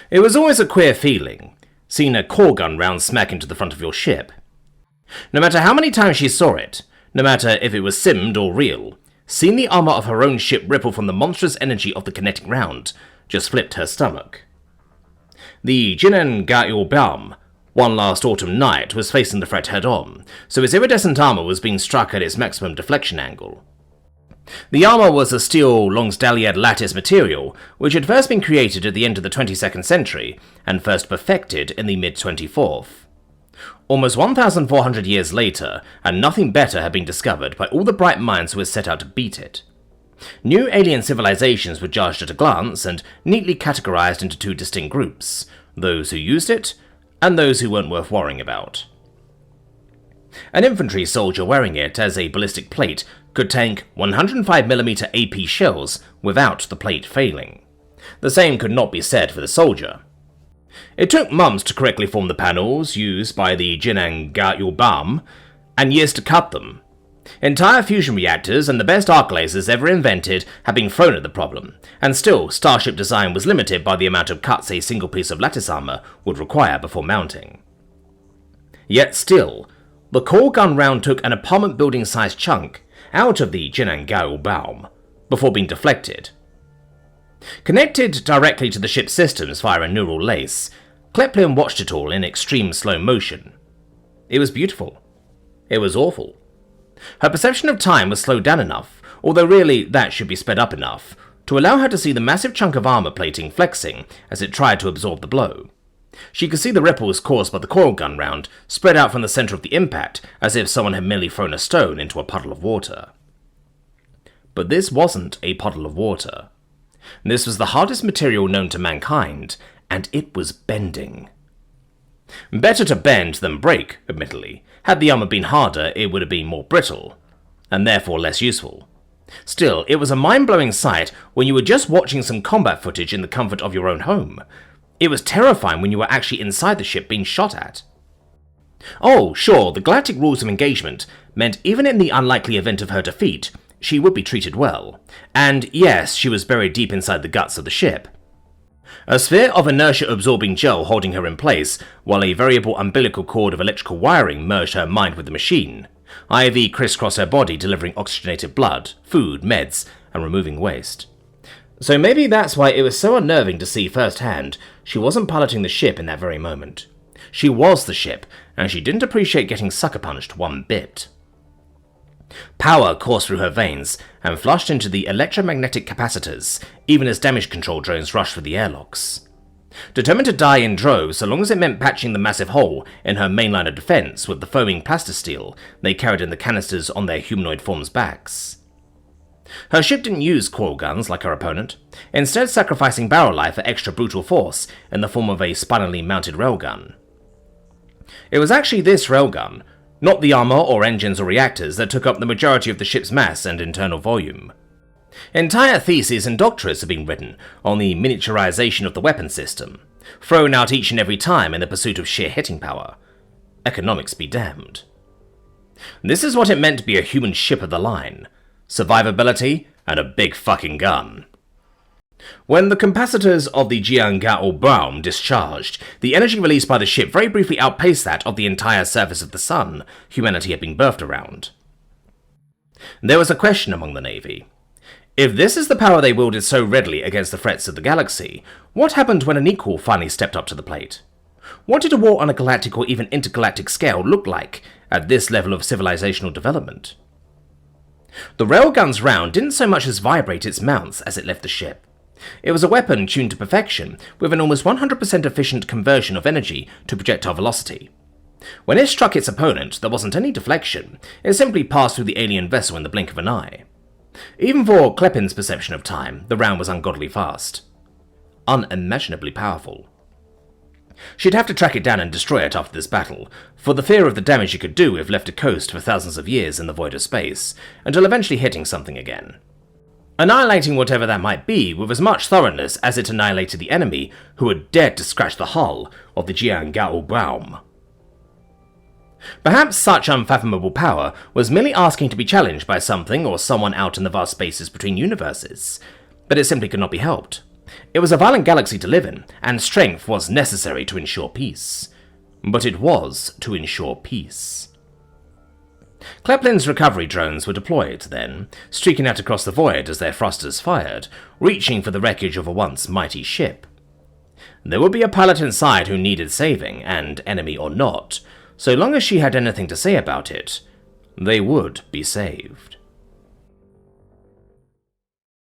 It was always a queer feeling, seeing a core gun round smack into the front of your ship. No matter how many times she saw it, no matter if it was simmed or real, seeing the armour of her own ship ripple from the monstrous energy of the kinetic round just flipped her stomach. The Jinan Ga-il-Baum, one last autumn night, was facing the threat head-on, so its iridescent armour was being struck at its maximum deflection angle. The armour was a steel Longsdaliad lattice material, which had first been created at the end of the 22nd century, and first perfected in the mid-24th. Almost 1,400 years later, and nothing better had been discovered by all the bright minds who had set out to beat it. New alien civilizations were judged at a glance and neatly categorized into two distinct groups, those who used it, and those who weren't worth worrying about. An infantry soldier wearing it as a ballistic plate could tank 105mm AP shells without the plate failing. The same could not be said for the soldier. It took months to correctly form the panels used by the Jinan Ga-il-Baum, and years to cut them. Entire fusion reactors and the best arc lasers ever invented had been thrown at the problem, and still Starship design was limited by the amount of cuts a single piece of lattice armor would require before mounting. Yet still, the core gun round took an apartment building sized chunk out of the Jinan Ga-il-Baum before being deflected. Connected directly to the ship's systems via a neural lace, Kleplin watched it all in extreme slow motion. It was beautiful. It was awful. Her perception of time was slowed down enough, although really that should be sped up enough, to allow her to see the massive chunk of armor plating flexing as it tried to absorb the blow. She could see the ripples caused by the coil gun round spread out from the center of the impact as if someone had merely thrown a stone into a puddle of water. But this wasn't a puddle of water. This was the hardest material known to mankind, and it was bending. Better to bend than break, admittedly. Had the armor been harder, it would have been more brittle, and therefore less useful. Still, it was a mind-blowing sight when you were just watching some combat footage in the comfort of your own home. It was terrifying when you were actually inside the ship being shot at. Oh, sure, the galactic rules of engagement meant even in the unlikely event of her defeat, she would be treated well, and yes, she was buried deep inside the guts of the ship. A sphere of inertia-absorbing gel holding her in place, while a variable umbilical cord of electrical wiring merged her mind with the machine. IV crisscrossed her body, delivering oxygenated blood, food, meds, and removing waste. So maybe that's why it was so unnerving to see firsthand she wasn't piloting the ship in that very moment. She was the ship, and she didn't appreciate getting sucker punched one bit. Power coursed through her veins and flushed into the electromagnetic capacitors, even as damage control drones rushed through the airlocks. Determined to die in droves so long as it meant patching the massive hole in her main line of defense with the foaming plasticsteel they carried in the canisters on their humanoid forms' backs. Her ship didn't use coil guns like her opponent, instead sacrificing barrel life for extra brutal force in the form of a spinally mounted railgun. It was actually this railgun, not the armor or engines or reactors, that took up the majority of the ship's mass and internal volume. Entire theses and doctorates have been written on the miniaturization of the weapon system, thrown out each and every time in the pursuit of sheer hitting power. Economics be damned. This is what it meant to be a human ship of the line: survivability and a big fucking gun. When the capacitors of the Jinan Ga-il-Baum discharged, the energy released by the ship very briefly outpaced that of the entire surface of the sun humanity had been birthed around. There was a question among the Navy. If this is the power they wielded so readily against the threats of the galaxy, what happened when an equal finally stepped up to the plate? What did a war on a galactic or even intergalactic scale look like at this level of civilizational development? The railgun's round didn't so much as vibrate its mounts as it left the ship. It was a weapon tuned to perfection, with an almost 100% efficient conversion of energy to projectile velocity. When it struck its opponent, there wasn't any deflection, it simply passed through the alien vessel in the blink of an eye. Even for Klepin's perception of time, the round was ungodly fast. Unimaginably powerful. She'd have to track it down and destroy it after this battle, for the fear of the damage it could do if left to coast for thousands of years in the void of space, until eventually hitting something again. Annihilating whatever that might be with as much thoroughness as it annihilated the enemy who had dared to scratch the hull of the Jinan Ga-il-Baum. Perhaps such unfathomable power was merely asking to be challenged by something or someone out in the vast spaces between universes, but it simply could not be helped. It was a violent galaxy to live in, and strength was necessary to ensure peace. But it was to ensure peace. Kleplin's recovery drones were deployed, then, streaking out across the void as their thrusters fired, reaching for the wreckage of a once mighty ship. There would be a pilot inside who needed saving, and enemy or not, so long as she had anything to say about it, they would be saved.